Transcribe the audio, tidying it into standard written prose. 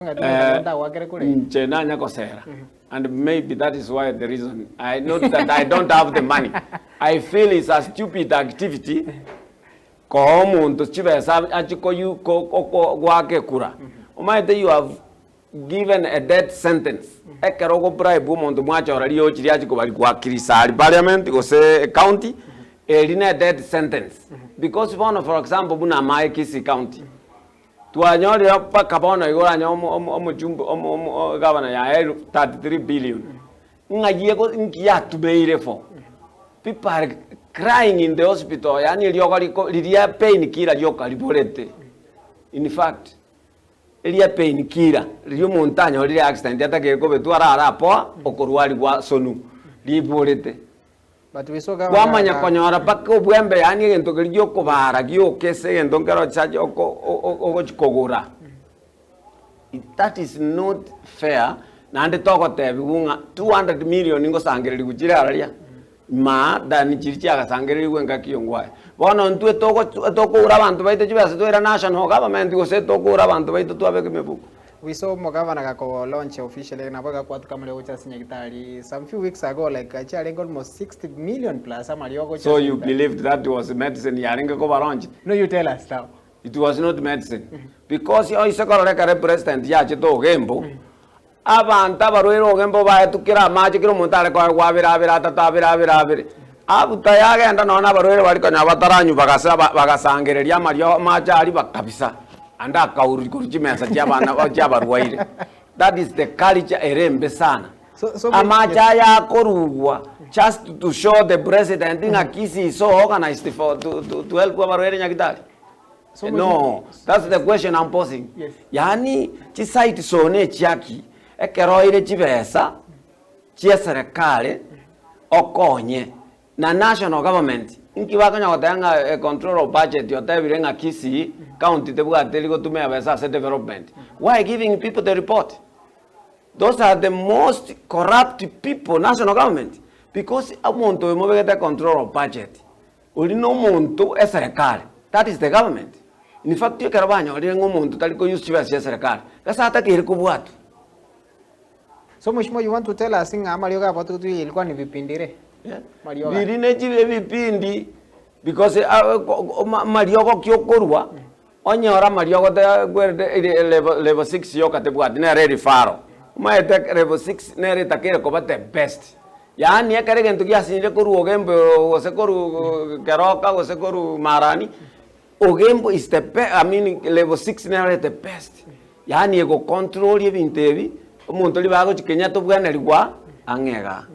And maybe that is why the reason. I know that I don't have the money. I feel it's a stupid activity. You have given a death sentence. Parliament county a death sentence. Because for example, Kisii County. Tuanyori hapa kabona igora governor ya 33 billion. Ngagie ko nkia tubeire for. People are crying in the hospital. Yani liya pain killer yoka liborete. In fact, liya pain killer liyo montagne liya accident yatake ko betwara arapo okorwali gwa sonu liborete. But we saw Wamanya konyora pako bwembe yani ngento kiliyo kubara giyo kese ngento ngero chaji oko chikogura. That is not fair. Na ande toko tebi unga 200 million ingo sangeri kuchira alaria. Ma dani chirichi akasangeri wenga kiyongwae. Bono ntue toko ura bantu baite chibase to era national government go se toko ura bantu baite to abeke mebuku. We saw Mogavana kako launch officially na baga kwa tukamle ucha sinyagitari some few weeks ago like achiring almost 60 million plus So you believed that was medicine yaringa ko launch? No, you tell us now. It was not medicine. Because you isakora like president ya chito gembo. Abanta baruero gembo ba tukira maji kiro montale kwa wabira tata. Abu tayaga anda nona baruero bari kanya bataranyu bagasangereria mario maja ari bakabisa. Anda kauri mesa jabana jabarwaire. That is the culture erembe sana. Amachaya korugwa just to show the president in Kisii is so organized for to help Wabarwere Nyakitali. No, that's the question I'm posing. Yes. Yani chisaiti sone chiaki ekeroire chibesa chia serikali okonye na national government inkiwakanya watanga control of budget yotabirenga Kisii county tebuga teliko tumea besa development. Why giving people the report? Those are the most corrupt people, national government, because amonto emobegeta control of budget. Ulino monto e serikali. That is the government. In fact, you karabanya ulingo monto taliko use chibesa ya serikali. Kasa hata kirikubuatu. So Mheshimiwa, you want to tell us inga amalioga hapo tu ilikuwa ni vipindire? Yeah. Virine chive vipindi because Mariogo kyokorwa onyora Mariogo level 6 yoka tebwat na ready faro. Maete level 6 nere takere ko the best. Yani yakare gento yasinire koru ogembo osekoru keroka osekoru marani. Ogembo is the best. I mean level 6 nere the best. Yani ego control yebintebi omuntu libago chikenya tobwana ligwa angega.